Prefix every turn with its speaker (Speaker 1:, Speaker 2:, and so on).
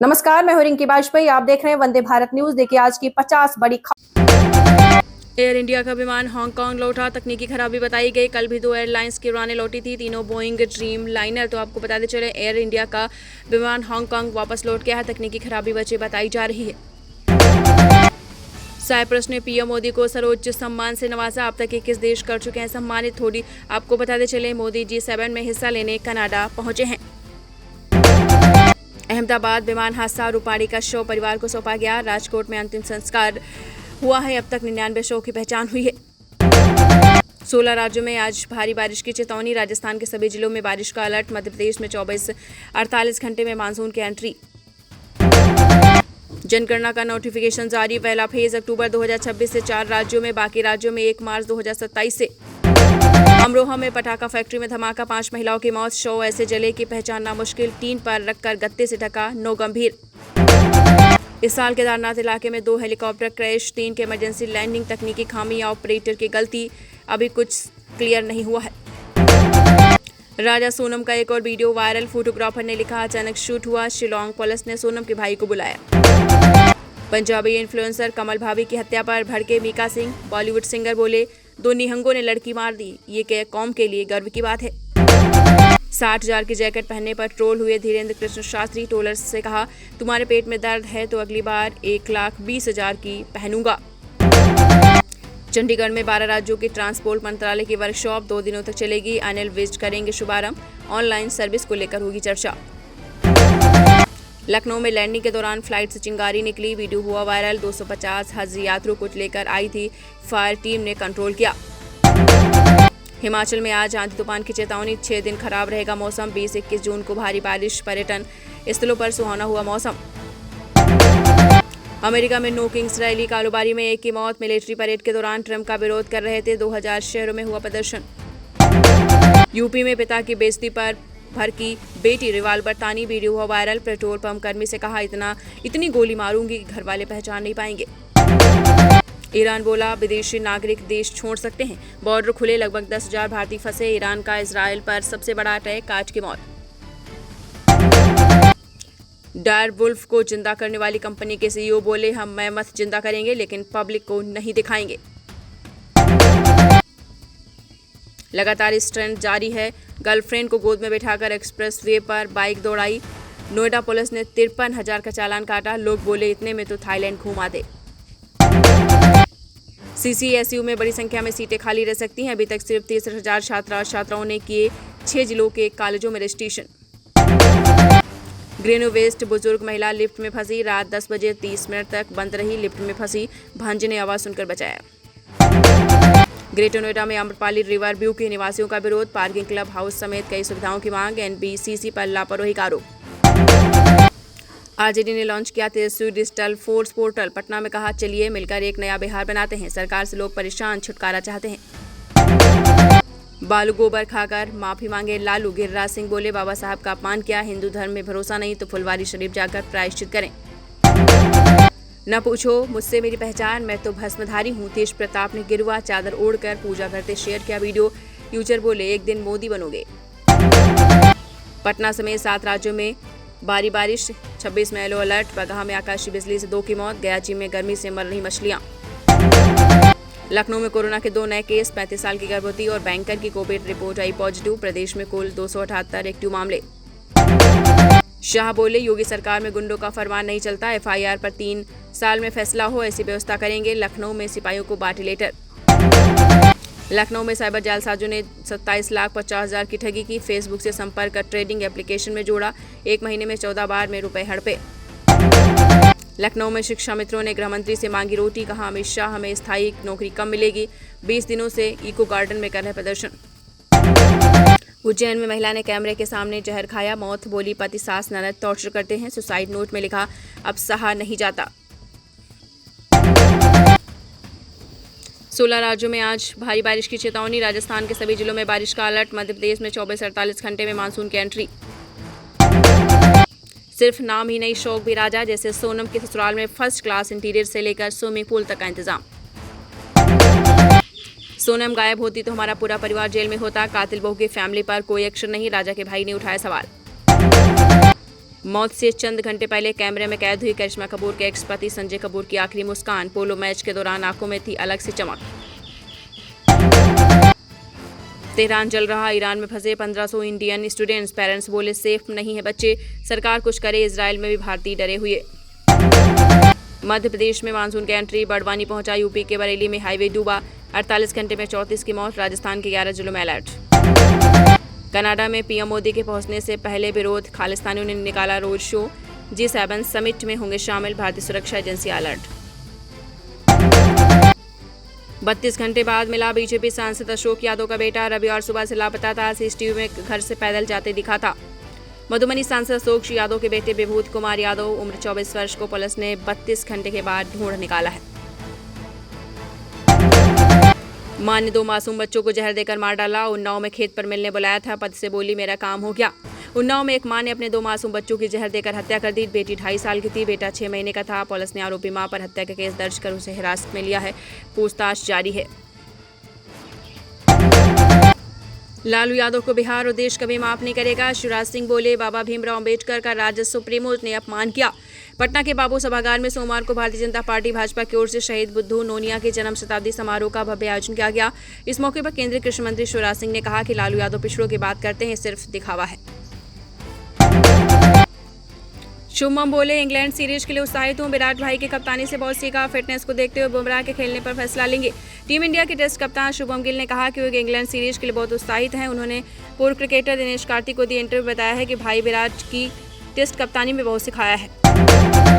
Speaker 1: नमस्कार, मैं हूं रिंकी बाजपेयी। आप देख रहे हैं वंदे भारत न्यूज। देखिए आज की 50 बड़ी
Speaker 2: एयर इंडिया का विमान हांगकांग लौटा, तकनीकी खराबी बताई गई। कल भी 2 एयरलाइंस की उड़ानें लौटी थी, तीनों बोइंग ड्रीम लाइनर। तो आपको बताते चले, एयर इंडिया का विमान हांगकांग वापस लौट गया है, तकनीकी खराबी वजह बताई जा रही है। साइप्रस ने पीएम मोदी को सर्वोच्च सम्मान से नवाजा। अब तक 21 देश कर चुके हैं सम्मानित। थोड़ी आपको बताते चले, मोदी G7 में हिस्सा लेने कनाडा पहुंचे हैं। अहमदाबाद विमान हादसा, रूपाणी का शव परिवार को सौंपा गया। राजकोट में अंतिम संस्कार हुआ है। अब तक 99 शव की पहचान हुई है। 16 राज्यों में आज भारी बारिश की चेतावनी। राजस्थान के सभी जिलों में बारिश का अलर्ट। मध्य प्रदेश में 24-48 घंटे में मानसून की एंट्री। जनगणना का नोटिफिकेशन जारी। पहला फेज अक्टूबर 2026 से 4 राज्यों में, बाकी राज्यों में 1 मार्च 2027 से। अमरोहा में पटाखा फैक्ट्री में धमाका, 5 महिलाओं की मौत। शव ऐसे जले कि पहचानना मुश्किल। टीन पर रखकर गत्ते से ढका, 9 गंभीर। इस साल केदारनाथ इलाके में 2 हेलीकॉप्टर क्रैश, 3 के इमरजेंसी लैंडिंग। तकनीकी खामी या ऑपरेटर की गलती, अभी कुछ क्लियर नहीं हुआ है। राजा सोनम का एक और वीडियो वायरल। फोटोग्राफर ने लिखा, अचानक शूट हुआ। शिलोंग पुलिस ने सोनम के भाई को बुलाया। पंजाबी इन्फ्लुएंसर कमल भाभी की हत्या पर भड़के मीका सिंह। बॉलीवुड सिंगर बोले, 2 निहंगों ने लड़की मार दी, ये कौम के लिए गर्व की बात है। 60,000 की जैकेट पहनने पर ट्रोल हुए धीरेन्द्र कृष्ण शास्त्री। ट्रोलर्स से कहा, तुम्हारे पेट में दर्द है तो अगली बार 1,20,000 की पहनूंगा। चंडीगढ़ में 12 राज्यों के ट्रांसपोर्ट मंत्रालय की वर्कशॉप 2 दिनों तक चलेगी। अनिल विज करेंगे शुभारंभ। ऑनलाइन सर्विस को लेकर होगी चर्चा। लखनऊ में लैंडिंग के दौरान फ्लाइट से चिंगारी निकली, वीडियो हुआ वायरल। 250 हज यात्रियों को लेकर आई थी, फायर टीम ने कंट्रोल किया। हिमाचल में आज आंधी तूफान की चेतावनी। 6 दिन खराब रहेगा मौसम। 20-21 जून को भारी बारिश, पर्यटन स्थलों पर सुहाना हुआ मौसम। अमेरिका में नो किंग्स रैली, कारोबारी में 1 की मौत। मिलिट्री परेड के दौरान ट्रंप का विरोध कर रहे थे। 2000 शहरों में हुआ प्रदर्शन। यूपी में पिता की बेइज्जती पर भर की बेटी रिवाल्वर तानी, वीडियो हुआ वायरल। पेट्रोल पंप कर्मी से कहा, इतनी गोली मारूंगी कि घर वाले पहचान नहीं पाएंगे। ईरान बोला, विदेशी नागरिक देश छोड़ सकते हैं। बॉर्डर खुले, लगभग 10,000 भारतीय फंसे। ईरान का इजराइल पर सबसे बड़ा अटैक, 8 की मौत। डायर वुल्फ को जिंदा करने वाली कंपनी के सीईओ बोले, हम मैमथ जिंदा करेंगे लेकिन पब्लिक को नहीं दिखाएंगे। लगातार इस ट्रेंड जारी है। गर्लफ्रेंड को गोद में बिठाकर एक्सप्रेस वे पर बाइक दौड़ाई। नोएडा पुलिस ने 53,000 का चालान काटा। लोग बोले, इतने में तो थाईलैंड घुमा दे। CCSU में बड़ी संख्या में सीटें खाली रह सकती हैं। अभी तक सिर्फ 63,000 छात्रा और छात्राओं ने किए 6 जिलों के कॉलेजों में रजिस्ट्रेशन। ग्रेनो वेस्ट, बुजुर्ग महिला लिफ्ट में फंसी। रात 10 बजे 30 मिनट तक बंद रही, लिफ्ट में फंसी। भांजे ने आवाज सुनकर बचाया। ग्रेटर नोएडा में आम्रपाली रिवर व्यू के निवासियों का विरोध। पार्किंग, क्लब हाउस समेत कई सुविधाओं की मांग। NBCC पर लापरवाही का आरोप। RJD ने लॉन्च किया तेजस्वी डिजिटल फोर्स पोर्टल। पटना में कहा, चलिए मिलकर एक नया बिहार बनाते हैं। सरकार से लोग परेशान, छुटकारा चाहते हैं। बालू गोबर खाकर माफी मांगे लालू। गिरिराज सिंह बोले, बाबा साहब का अपमान किया। हिंदू धर्म में भरोसा नहीं तो फुलवारी शरीफ जाकर प्रायश्चित करें। न पूछो मुझसे मेरी पहचान, मैं तो भस्मधारी हूँ। तेज प्रताप ने गिरुआ चादर ओढ़कर पूजा करते शेयर किया वीडियो। यूजर बोले, एक दिन मोदी बनोगे। पटना समेत 7 राज्यों में भारी बारिश, 26 में येलो अलर्ट। बगहा में आकाशीय बिजली से 2 की मौत। गयाची में गर्मी से मर रही मछलियां। लखनऊ में कोरोना के 2 नए केस, 35 साल की गर्भवती और बैंकर की कोविड रिपोर्ट आई पॉजिटिव। प्रदेश में कुल 278 एक्टिव मामले। शाह बोले, योगी सरकार में गुंडों का फरमान नहीं चलता। FIR पर 3 साल में फैसला हो, ऐसी व्यवस्था करेंगे। लखनऊ में सिपाहियों को बांटे लेटर। लखनऊ में साइबर जालसाजों ने 27,50,000 की ठगी की। फेसबुक से संपर्क कर ट्रेडिंग एप्लीकेशन में जोड़ा। 1 महीने में 14 बार में रुपए हड़पे। लखनऊ में शिक्षा मित्रों ने गृह मंत्री से मांगी रोटी। कहा, अमित शाह, हमें स्थायी नौकरी कम मिलेगी। 20 दिनों से इको गार्डन में कर रहे प्रदर्शन। उज्जैन में महिला ने कैमरे के सामने जहर खाया, मौत। बोली, पति सास ननद टॉर्चर करते हैं। सुसाइड नोट में लिखा, अब सहा नहीं जाता। 16 राज्यों में आज भारी बारिश की चेतावनी। राजस्थान के सभी जिलों में बारिश का अलर्ट। मध्य प्रदेश में 24-48 घंटे में मानसून की एंट्री। सिर्फ नाम ही नहीं, शौक भी राजा। जैसे सोनम के ससुराल में फर्स्ट क्लास इंटीरियर से लेकर स्विमिंग पूल तक का इंतजाम। सोनम गायब होती तो हमारा पूरा परिवार जेल में होता। कातिल बहू की फैमिली पर कोई एक्शन नहीं, राजा के भाई ने उठाया सवाल। मौत से चंद घंटे पहले कैमरे में कैद हुई करिश्मा कपूर के एक्स पति संजय कपूर की आखिरी मुस्कान। पोलो मैच के दौरान आंखों में थी अलग सी चमक। तेहरान जल रहा, ईरान में फंसे 1500 इंडियन स्टूडेंट्स। पेरेंट्स बोले सेफ नहीं है बच्चे, सरकार कुछ करे। इजराइल में भी भारतीय डरे हुए। मध्य प्रदेश में मानसून की एंट्री, बड़वानी पहुंचा। यूपी के बरेली में हाईवे डूबा, 48 घंटे में 34 की मौत। राजस्थान के 11 जिलों में अलर्ट। कनाडा में पीएम मोदी के पहुंचने से पहले विरोध, खालिस्तानियों ने निकाला रोड शो। G7 समिट में होंगे शामिल, भारतीय सुरक्षा एजेंसी अलर्ट। 32 घंटे बाद मिला बीजेपी सांसद अशोक यादव का बेटा। रविवार सुबह से लापता था, सीसीटीवी में घर से पैदल जाते दिखा था। मधुबनी सांसद अशोक यादव के बेटे विभूत कुमार यादव उम्र 24 वर्ष को पुलिस ने 32 घंटे के बाद ढूंढ निकाला है। मां ने 2 मासूम बच्चों को जहर देकर मार डाला। उन्नाव में खेत पर मिलने बुलाया था, पति से बोली मेरा काम हो गया। उन्नाव में एक मां ने अपने 2 मासूम बच्चों की जहर देकर हत्या कर दी। बेटी 2.5 साल की थी, बेटा 6 महीने का था। पुलिस ने आरोपी मां पर हत्या का केस दर्ज कर उसे हिरासत में लिया है, पूछताछ जारी है। लालू यादव को बिहार और देश कभी माफ नहीं करेगा। शिवराज सिंह बोले बाबा भीमराव अंबेडकर का राजद सुप्रीमो ने अपमान किया। पटना के बाबू सभागार में सोमवार को भारतीय जनता पार्टी भाजपा की ओर से शहीद बुद्धू नोनिया के जन्म शताब्दी समारोह का भव्य आयोजन किया गया। इस मौके पर केंद्रीय कृषि मंत्री शिवराज सिंह ने कहा कि लालू यादव पिछड़ों की बात करते हैं, सिर्फ दिखावा है। शुभमन बोले इंग्लैंड सीरीज के लिए उत्साहित हूं, विराट भाई की कप्तानी से बहुत सीखा। फिटनेस को देखते हुए बुमराह के खेलने पर फैसला लेंगे। टीम इंडिया के टेस्ट कप्तान शुभम गिल ने कहा कि वे इंग्लैंड सीरीज के लिए बहुत उत्साहित हैं। उन्होंने पूर्व क्रिकेटर दिनेश कार्तिक को दिए इंटरव्यू बताया है कि भाई विराट की टेस्ट कप्तानी में बहुत सिखाया है।